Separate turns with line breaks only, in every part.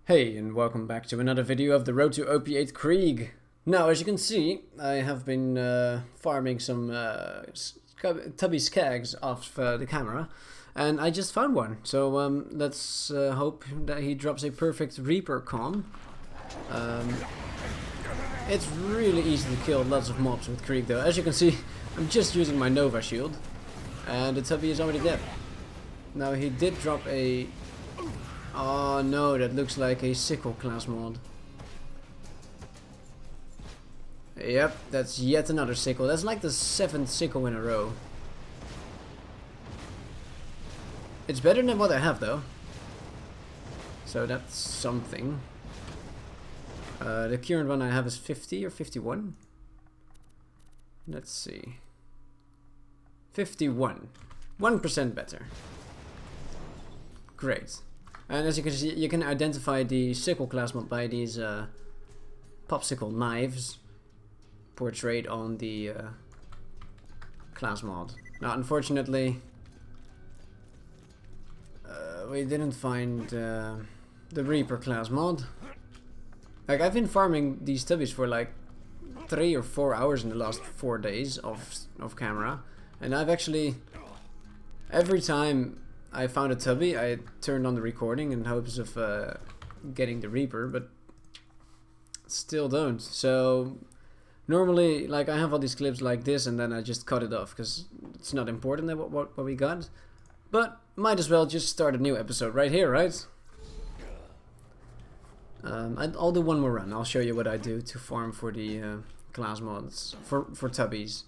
Hey, and welcome back to another video of the road to OP8 Krieg. Now, as you can see, I have been farming some tubby skags off the camera, and I just found one. So let's hope that he drops a perfect Reaper con. It's really easy to kill lots of mobs with Krieg, though. As you can see, I'm just using my Nova shield, and the tubby is already dead. Now, he did drop a... Oh no, that looks like a sickle class mod. Yep, that's yet another sickle. That's like the 7th sickle in a row. It's better than what I have though. So that's something. The current one I have is 50 or 51. Let's see. 51. 1% better. Great. And as you can see, you can identify the sickle class mod by these popsicle knives portrayed on the class mod. Now, unfortunately, we didn't find the Reaper class mod. Like, I've been farming these tubbies for like 3 or 4 hours in the last 4 days of camera, and I've actually every time I found a tubby, I turned on the recording in hopes of getting the Reaper, but still don't. So normally, like, I have all these clips like this, and then I just cut it off because it's not important that what we got. But might as well just start a new episode right here, right? I'll do one more run. I'll show you what I do to farm for the class mods for tubbies.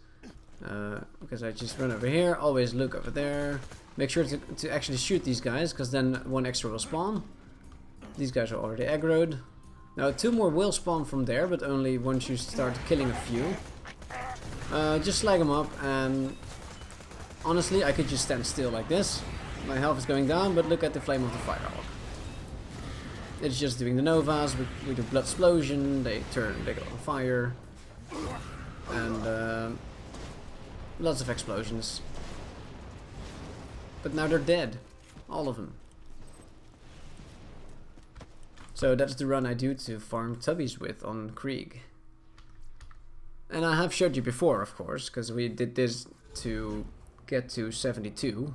Because I just run over here, always look over there. Make sure to actually shoot these guys, because then one extra will spawn. These guys are already aggroed. Now 2 more will spawn from there, but only once you start killing a few. Just slag them up, and honestly I could just stand still like this. My health is going down, but look at the flame of the Firehawk. It's just doing the Novas, we do blood explosion, they go on fire. And lots of explosions. But now they're dead. All of them. So that's the run I do to farm tubbies with on Krieg. And I have showed you before, of course, because we did this to get to 72.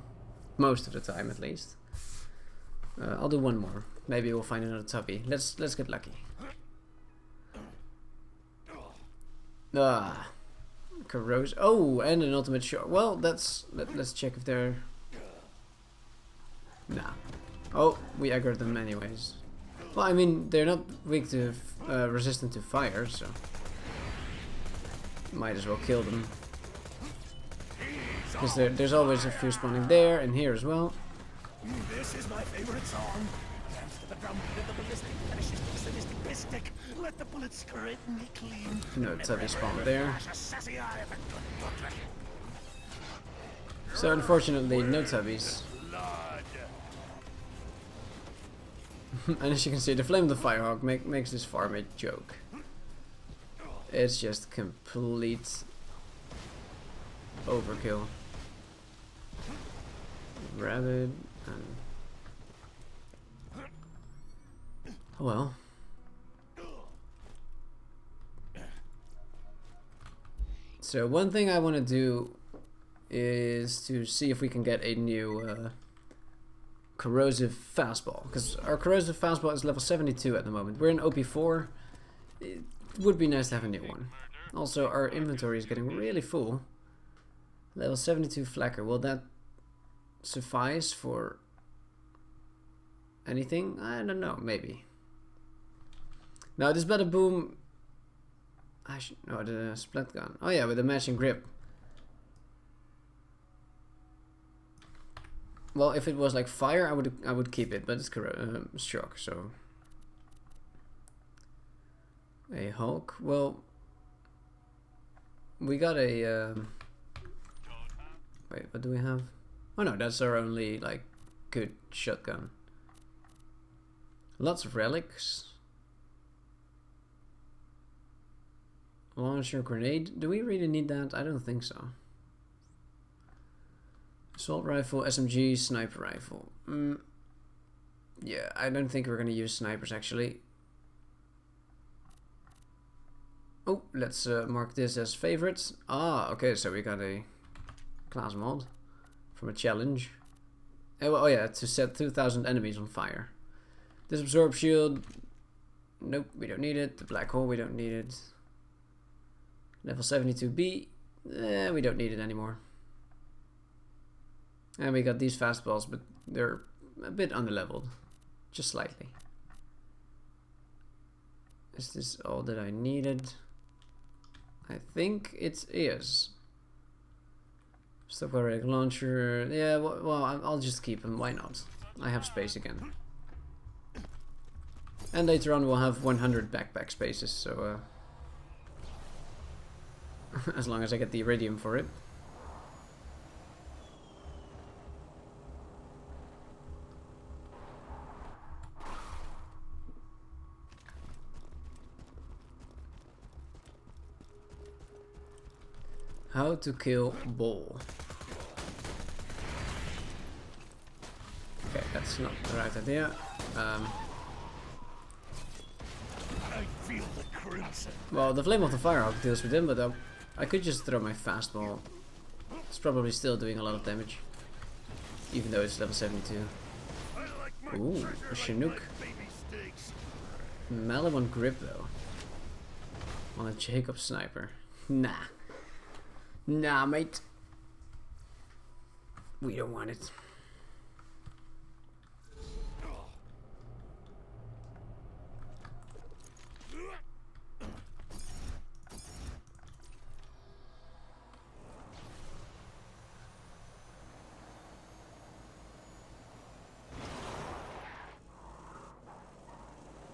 Most of the time, at least. I'll do one more. Maybe we'll find another tubby. Let's get lucky. Corrosive. Oh, and an ultimate shot. Well, let's check if they're... Nah. Oh, we aggroed them anyways. Well, I mean, they're not weak to resistant to fire, so might as well kill them. Because there's always a few spawning there and here as well.
This is my favorite song. Dance to the drum beat of the ballistic, finishes the sadistic mystic. Let the bullets scrape me clean.
No tubby spawn there. So unfortunately, no tubbies. And as you can see, the flame of the Firehawk makes this farm a joke. It's just complete overkill. Rabid and... Oh well. So one thing I want to do is to see if we can get a new corrosive fastball, because our corrosive fastball is level 72 at the moment. We're in OP4. It would be nice to have a new one. Also, our inventory is getting really full. Level 72 flacker. Will that suffice for anything? I don't know. Maybe. Now this Bada Boom. Oh, the split gun. Oh yeah, with the matching grip. Well, if it was like fire, I would keep it, but it's shock, so a Hulk. Well, we got a wait, what do we have? Oh no, that's our only like good shotgun. Lots of relics. Launcher grenade. Do we really need that? I don't think so. Assault rifle, SMG, sniper rifle. Yeah, I don't think we're gonna use snipers actually. Oh, let's mark this as favorites. Ah, okay, so we got a class mod from a challenge. Oh yeah, to set 2,000 enemies on fire. This absorb shield. Nope, we don't need it. The black hole, we don't need it. Level 72B. We don't need it anymore. And we got these fastballs, but they're a bit underleveled. Just slightly. Is this all that I needed? I think it is. Stock already launcher. Yeah, well, I'll just keep them. Why not? I have space again. And later on we'll have 100 backpack spaces, so as long as I get the iridium for it. How to kill Bull. Okay, that's not the right idea.
I feel the crimson.
Well, the Flame of the Firehawk deals with him, but I could just throw my fastball. It's probably still doing a lot of damage, even though it's level 72. Ooh, a Chinook. Malevolent grip though. On a Jacob sniper. Nah. Nah, mate. We don't want it.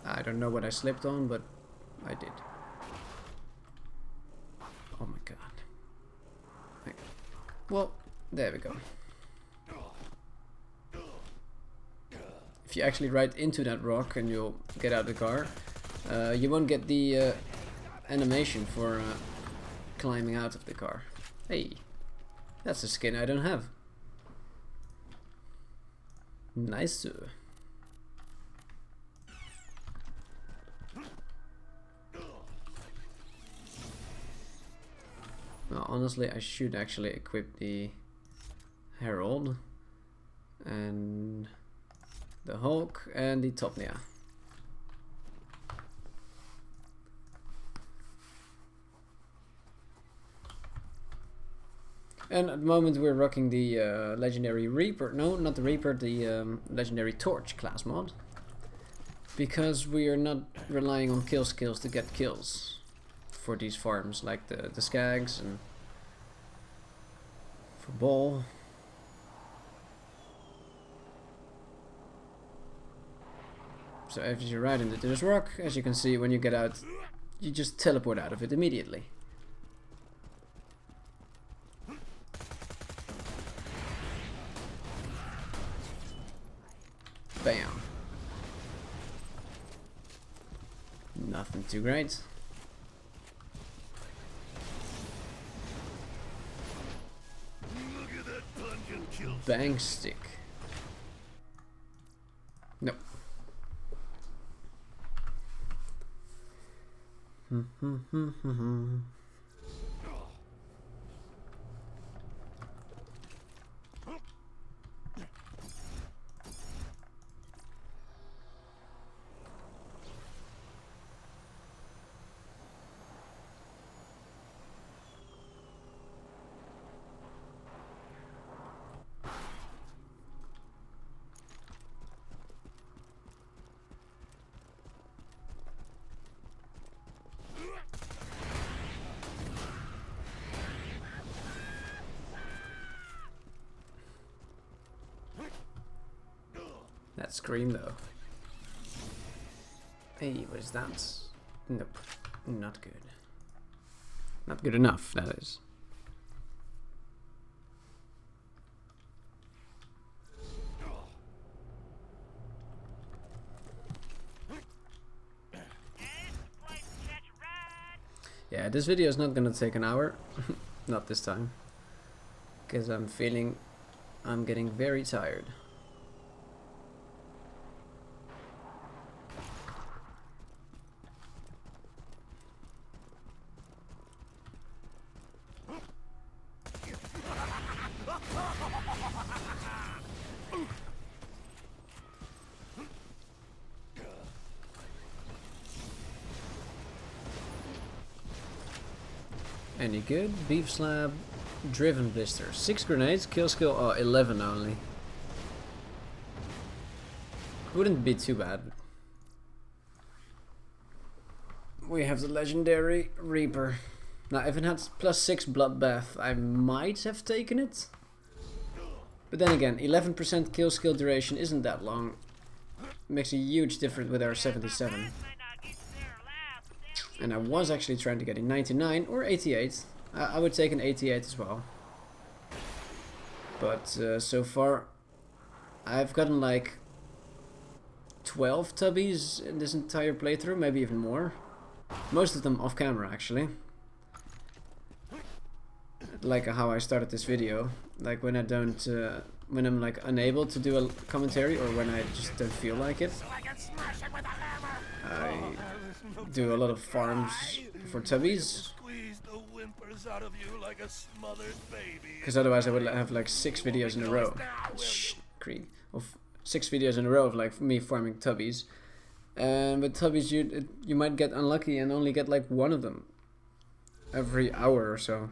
I don't know what I slipped on, but I did. Oh my god. Well, there we go. If you actually ride into that rock and you'll get out of the car, you won't get the animation for climbing out of the car. Hey, that's a skin I don't have. Nice. Well, honestly, I should actually equip the Herald and the Hulk and the Topnia. And at the moment we're rocking the legendary Reaper, no, not the Reaper, the legendary Torch class mod, because we are not relying on kill skills to get kills for these farms, like the Skags and for Ball. So as you ride into this rock, as you can see, when you get out, you just teleport out of it immediately. Bam. Nothing too great. Bang stick. Nope. That scream though. Hey, what is that? Nope. Not good. Not good enough, that is. Yeah, this video is not gonna take an hour. Not this time. Because I'm getting very tired. Any good? Beef slab, driven blister. 6 grenades, kill skill, oh, 11 only. Wouldn't be too bad. We have the legendary Reaper. Now, if it had +6 bloodbath, I might have taken it. But then again, 11% kill skill duration isn't that long. Makes a huge difference with our 77. And I was actually trying to get a 99 or 88. I would take an 88 as well. But so far, I've gotten like 12 tubbies in this entire playthrough, maybe even more. Most of them off camera, actually. Like how I started this video. Like when I don't, when I'm like unable to do a commentary, or when I just don't feel like it. I do a lot of farms for tubbies. Because otherwise I would have like 6 videos in a row. Shh, Krieg. Of 6 videos in a row of like me farming tubbies. And with tubbies you might get unlucky and only get like 1 of them every hour or so.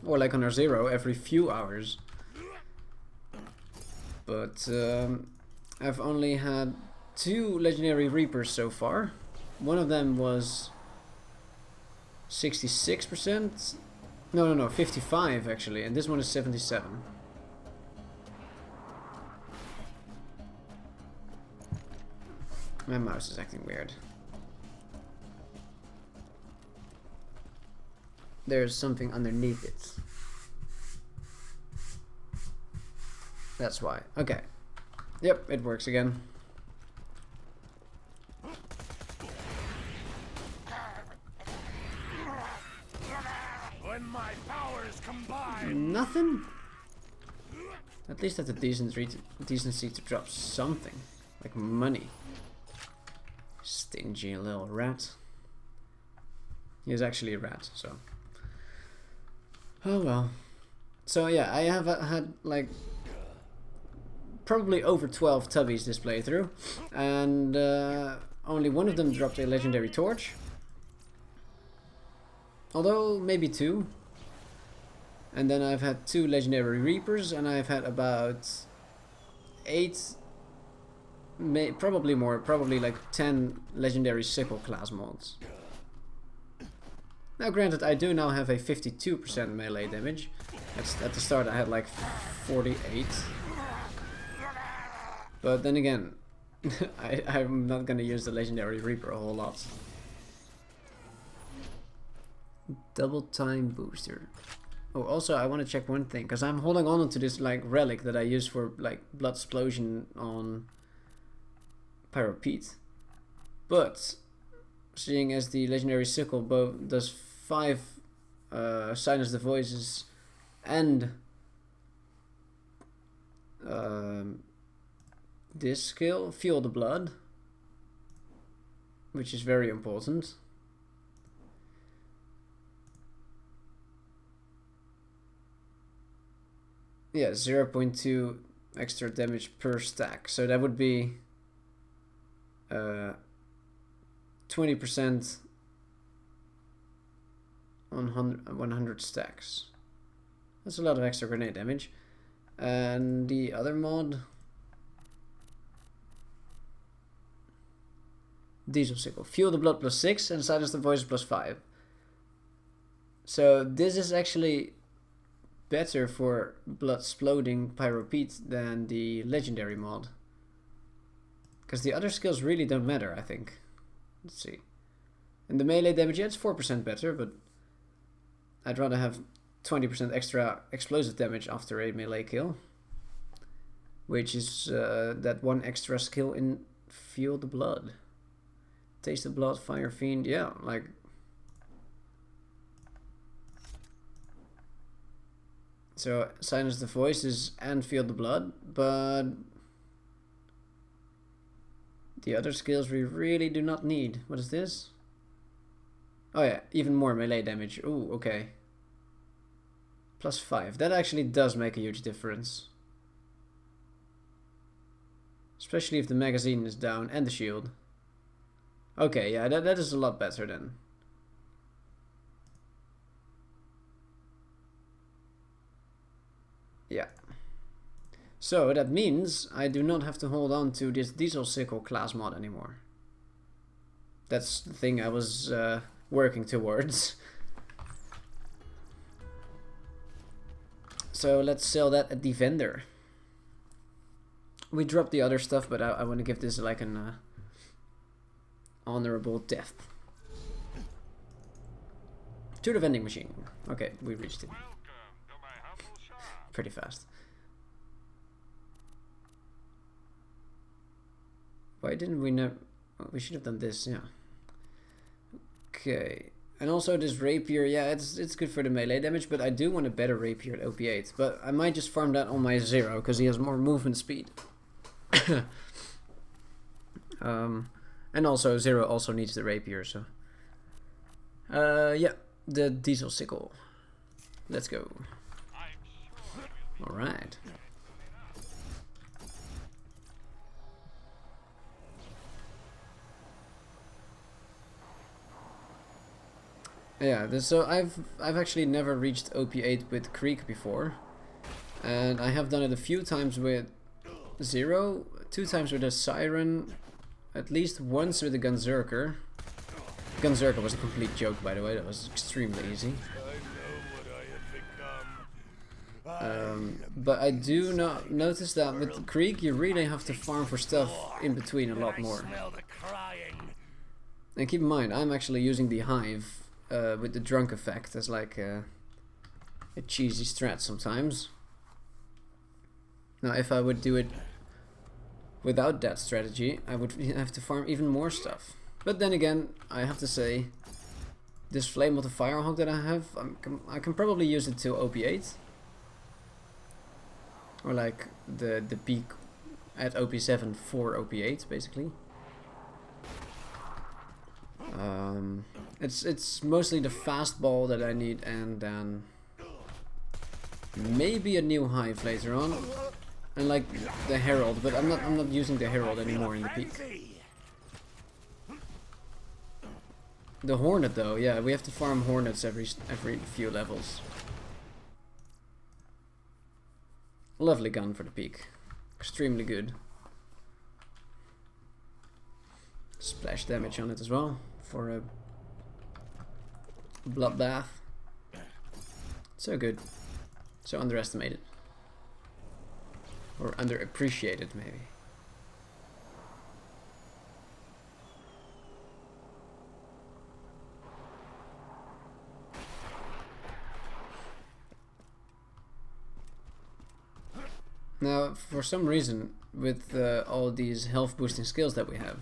Or like on our 0 every few hours. But I've only had 2 legendary Reapers so far. One of them was 66%. No, 55 actually, and this one is 77. My mouse is acting weird. There's something underneath it. That's why. Okay. Yep, it works again.
When my powers combine.
Nothing? At least that's a decency to drop something. Like money. Stingy little rat. He is actually a rat, so. Oh well. So yeah, I have had like probably over 12 tubbies this playthrough, and only one of them dropped a legendary torch. Although maybe 2. And then I've had 2 legendary Reapers, and I've had about 8, probably more, probably like 10 legendary sickle class mods. Now granted, I do now have a 52% melee damage. At the start I had like 48. But then again, I'm not gonna use the legendary Reaper a whole lot. Double time booster. Oh, also I want to check one thing, because I'm holding on to this like relic that I use for like blood explosion on Pyropete. But seeing as the legendary sickle bow does 5 silence the voices and this skill, fuel the blood, which is very important. Yeah, 0.2 extra damage per stack, so that would be 20% on 100 stacks. That's a lot of extra grenade damage. And the other mod, Diesel Sickle, fuel the blood +6 and silence the voice +5. So this is actually better for blood exploding Pyropete than the legendary mod, because the other skills really don't matter, I think. Let's see. And the melee damage, yeah, it's 4% better, but I'd rather have 20% extra explosive damage after a melee kill, which is that one extra skill in Fuel the Blood. Taste the Blood, Fire Fiend, yeah, like. So silence the voices and Feel the Blood, but the other skills we really do not need. What is this? Oh yeah, even more melee damage. Ooh, okay. +5. That actually does make a huge difference. Especially if the magazine is down and the shield. Okay, yeah, that is a lot better then. Yeah. So that means I do not have to hold on to this diesel sickle class mod anymore. That's the thing I was working towards. So let's sell that at the vendor. We dropped the other stuff, but I want to give this like an honorable death. To the vending machine. Okay, we reached it. Pretty fast. Why didn't we know? Oh, we should have done this, yeah. Okay. And also this rapier, yeah, it's good for the melee damage, but I do want a better rapier at OP8. But I might just farm that on my Zero, because he has more movement speed. And also Zero also needs the rapier, so yeah, the diesel sickle. Let's go. All right. Yeah, so I've actually never reached OP8 with Krieg before, and I have done it a few times with Zero, 2 times with a Siren, at least once with a Gunzerker. Gunzerker was a complete joke, by the way. That was extremely easy. But I do not notice that with Krieg you really have to farm for stuff in between a lot more. And keep in mind, I'm actually using the Hive with the drunk effect as like a cheesy strat sometimes. Now if I would do it without that strategy, I would have to farm even more stuff. But then again, I have to say, this Flame of the Firehawk that I have, I can probably use it till OP8. Or like the peak at OP7 for OP8, basically. It's mostly the fastball that I need, and then maybe a new Hive later on, and like the Herald, but I'm not using the Herald anymore in the peak. The Hornet though, yeah, we have to farm Hornets every few levels. Lovely gun for the peak, extremely good. Splash damage on it as well for a bloodbath. So good, so underestimated, or underappreciated maybe. Now, for some reason, with all these health boosting skills that we have,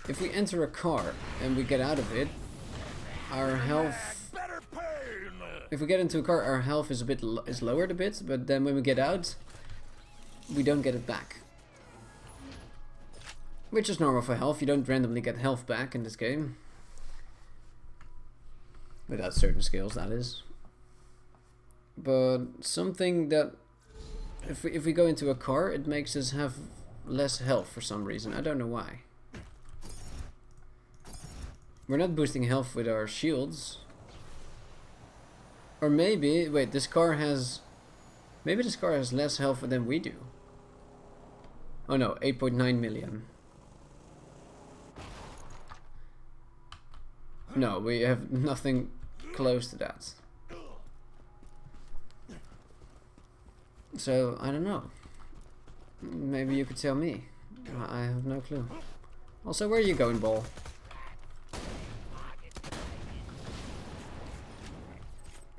if we enter a car and we get out of it, our health... If we get into a car, our health is is lowered a bit, but then when we get out, we don't get it back. Which is normal for health, you don't randomly get health back in this game. Without certain skills, that is. But something that... If we go into a car, it makes us have less health for some reason. I don't know why. We're not boosting health with our shields. Or maybe, wait, this car has... Maybe this car has less health than we do. Oh no, 8.9 million. No, we have nothing close to that. So, I don't know. Maybe you could tell me. I have no clue. Also, where are you going, ball?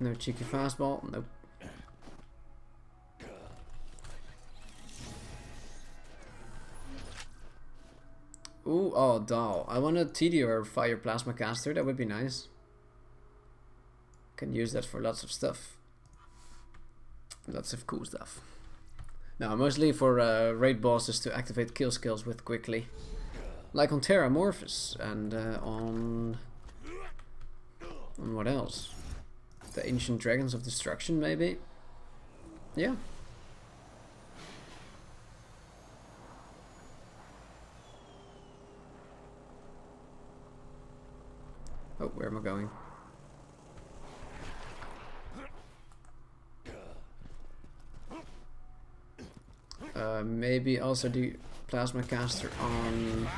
No cheeky fastball? Nope. Ooh, oh, doll. I want a TD or Fire Plasma Caster. That would be nice. Can use that for lots of stuff. Lots of cool stuff. Now, mostly for raid bosses to activate kill skills with quickly. Like on Terramorphous and on what else? The Ancient Dragons of Destruction, maybe? Yeah. Oh, where am I going? Maybe also the plasma caster on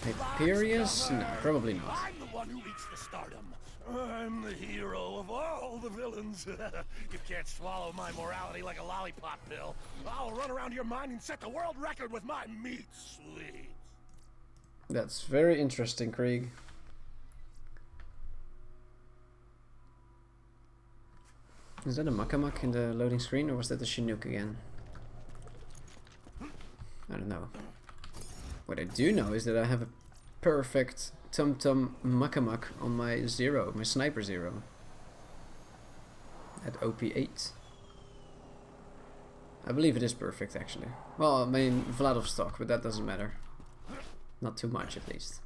Hyperius? No, probably not.
I'm the one who reached the stardom. I'm the hero of all the villains. You can't swallow my morality like a lollipop pill. I'll run around your mine and set the world record with my meat sweets.
That's very interesting, Krieg. Is that a Makamak in the loading screen, or was that a Chinook again? I don't know. What I do know is that I have a perfect Tum Tum Makamak on my Zero, my Sniper Zero. At OP8. I believe it is perfect, actually. Well, I mean, Vladivostok, but that doesn't matter. Not too much, at least.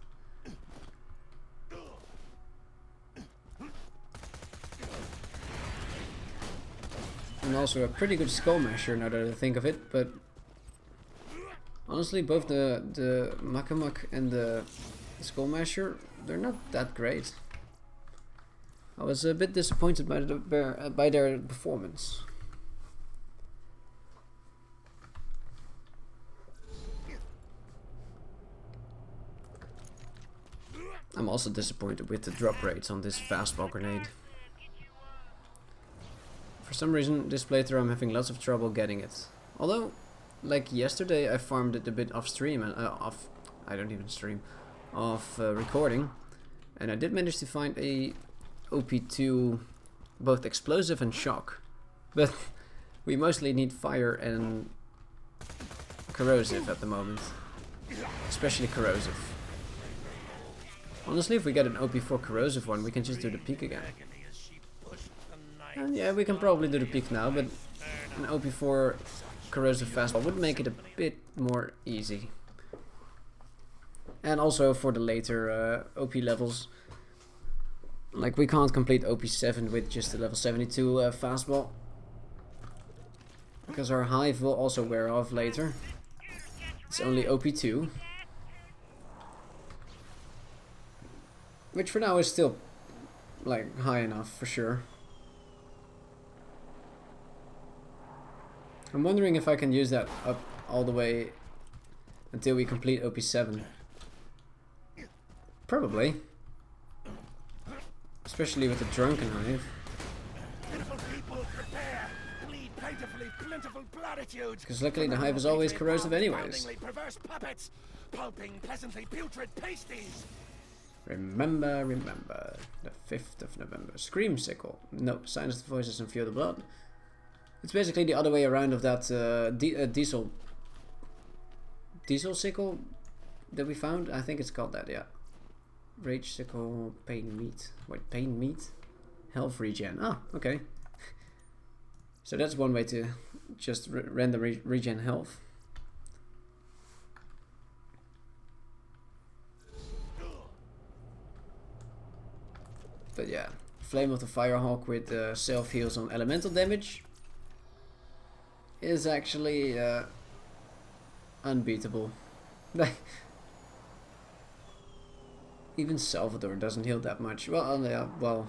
And also a pretty good skull masher, now that I think of it, but honestly, both the Makamak and the skull masher, they're not that great. I was a bit disappointed by their performance. I'm also disappointed with the drop rates on this fastball grenade. For some reason, this playthrough I'm having lots of trouble getting it. Although, like yesterday, I farmed it a bit off stream and I don't even stream, off recording, and I did manage to find a OP2, both explosive and shock, but we mostly need fire and corrosive at the moment, especially corrosive. Honestly, if we get an OP4 corrosive one, we can just do the peak again. And yeah, we can probably do the peak now, but an OP4 corrosive fastball would make it a bit more easy. And also for the later OP levels, like we can't complete OP7 with just a level 72 fastball, because our hive will also wear off later. It's only OP2, which for now is still like high enough for sure. I'm wondering if I can use that up all the way until we complete OP7. Probably. Especially with the drunken hive. Because luckily the hive is always corrosive anyways. Remember, the 5th of November. Scream sickle. No, silence the voices and feel the blood. It's basically the other way around of that diesel sickle that we found. I think it's called that, yeah. Rage sickle, pain meat. Wait, pain meat? Health regen. Ah, okay. So that's one way to just random regen health. But yeah, Flame of the Firehawk with self heals on elemental damage is actually unbeatable. Even Salvador doesn't heal that much. Well, yeah, well,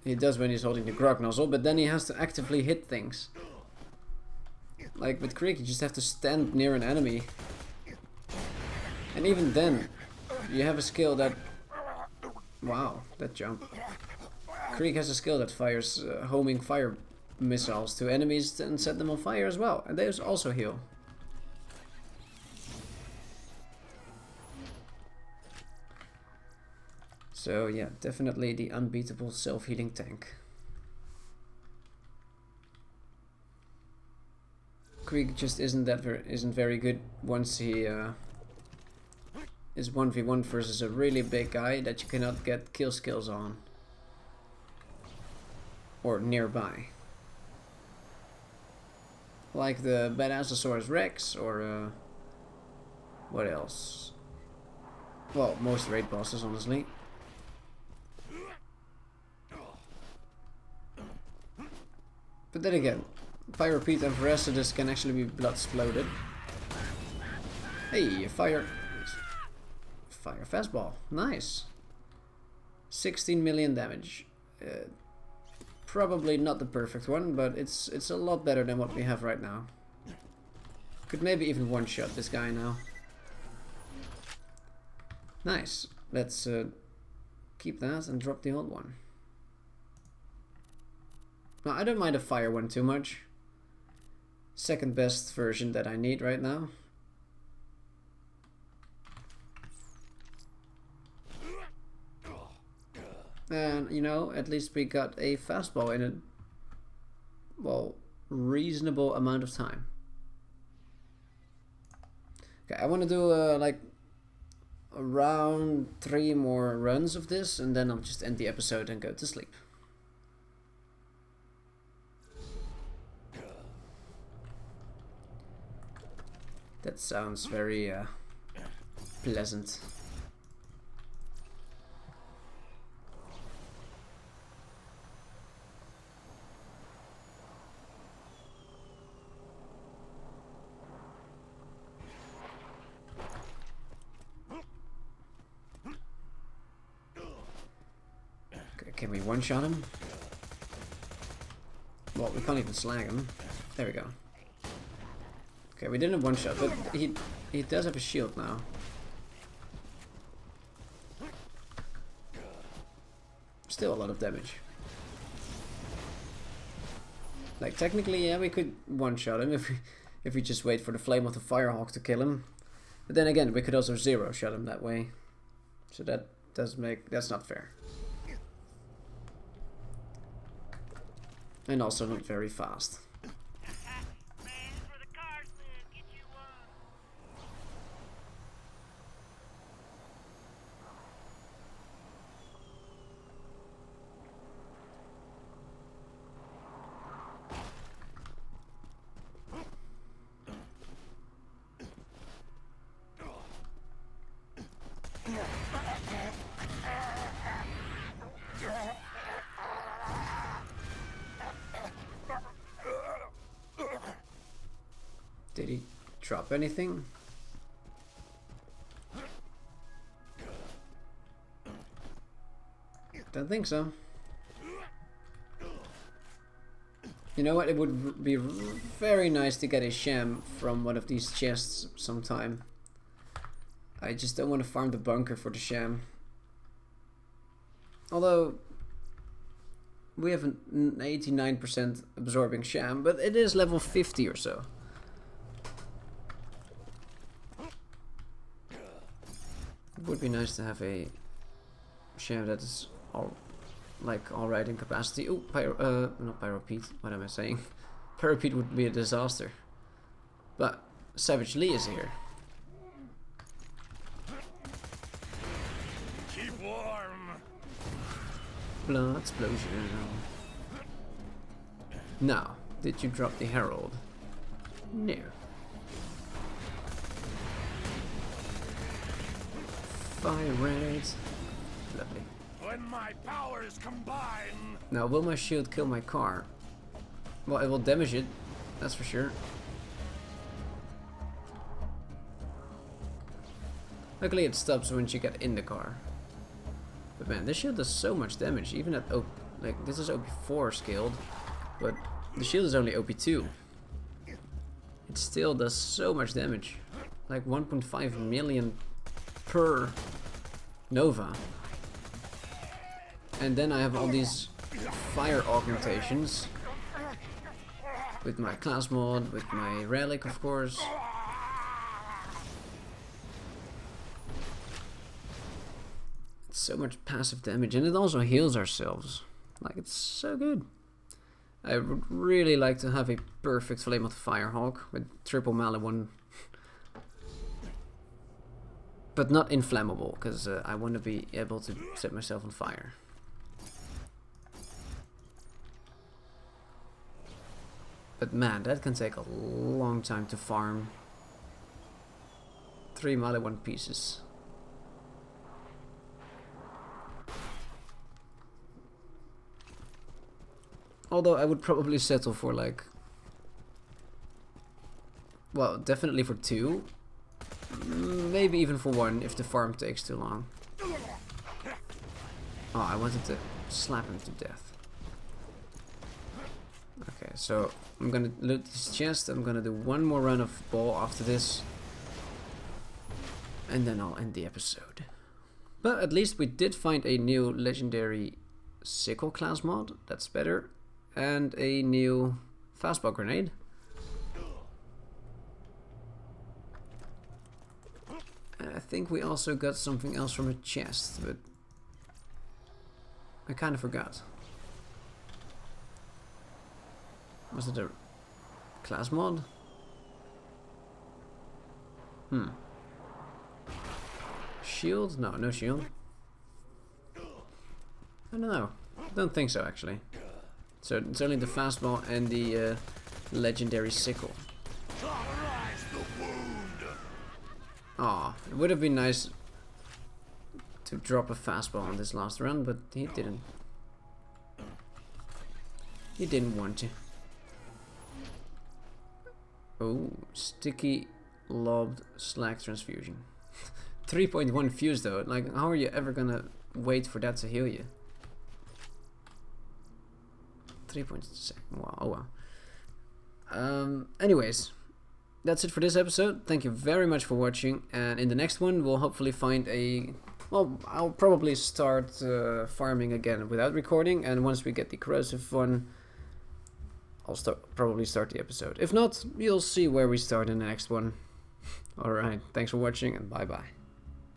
he does when he's holding the grog nozzle, but then he has to actively hit things. Like with Krieg, you just have to stand near an enemy, and even then, you have a skill that. Wow, that jump. Krieg has a skill that fires homing fire missiles to enemies and set them on fire as well, and they also heal. So yeah, definitely the unbeatable self-healing tank. Krieg just isn't very good once he is 1v1 versus a really big guy that you cannot get kill skills on or nearby. Like the Badassosaurus Rex or what else? Well, most raid bosses, honestly. But then again, Pyropete and Verecidus can actually be blood-sploded. Hey, fire fastball, nice. 16 million damage. Probably not the perfect one, but it's a lot better than what we have right now. Could maybe even one-shot this guy now. Nice. Let's keep that and drop the old one. Now, I don't mind a fire one too much. Second best version that I need right now. And, you know, at least we got a fastball in a, well, reasonable amount of time. Okay, I want to do, like, around 3 more runs of this, and then I'll just end the episode and go to sleep. That sounds very, pleasant. Can we one-shot him? Well, we can't even slag him. There we go. Okay, we didn't one-shot, but he does have a shield now. Still a lot of damage. Like, technically, yeah, we could one-shot him if we just wait for the flame of the Firehawk to kill him. But then again, we could also zero-shot him that way. So that does make... that's not fair. And also not very fast. Did he drop anything? Don't think so. You know what? It would be very nice to get a sham from one of these chests sometime. I just don't want to farm the bunker for the sham. Although we have an 89% absorbing sham, but it is level 50 or so. It would be nice to have a sham that is alright in capacity. Oh, not pyropete. What am I saying? Pyropete would be a disaster. But Savage Lee is here.
Keep warm.
Blood explosion. Now, did you drop the Herald? No. Fire rate. Lovely.
When my powers combine.
Now, will my shield kill my car? Well, it will damage it, that's for sure. Luckily, it stops once you get in the car. But man, this shield does so much damage, even at like this is OP4 scaled, but the shield is only OP2. It still does so much damage, like 1.5 million per Nova. And then I have all these fire augmentations with my class mod, with my relic, of course. It's so much passive damage, and it also heals ourselves. Like, it's so good. I would really like to have a perfect Flame of the Firehawk with triple melee one. But not inflammable, because I want to be able to set myself on fire. But man, that can take a long time to farm. 3 melee 1 pieces. Although I would probably settle for like... well, definitely for 2. Maybe even for 1 if the farm takes too long. Oh, I wanted to slap him to death. Okay, so I'm gonna loot this chest. I'm gonna do one more run of ball after this. And then I'll end the episode. But at least we did find a new legendary sickle class mod. That's better. And a new fastball grenade. And I think we also got something else from a chest, but I kind of forgot. Was it a class mod? Shield? No, no shield. I don't know. Don't think so, actually. So it's only the fastball and the legendary sickle. Aw, it would have been nice to drop a fastball on this last run, but he didn't. He didn't want to. Oh, sticky lobbed slag transfusion. 3.1 fuse though. Like, how are you ever gonna wait for that to heal you? 3.6. Wow. Oh well. Anyways, that's it for this episode. Thank you very much for watching. And in the next one, we'll hopefully find a. Well, I'll probably start farming again without recording. And once we get the corrosive one, I'll probably start the episode. If not, you'll see where we start in the next one. Alright, thanks for watching and bye bye.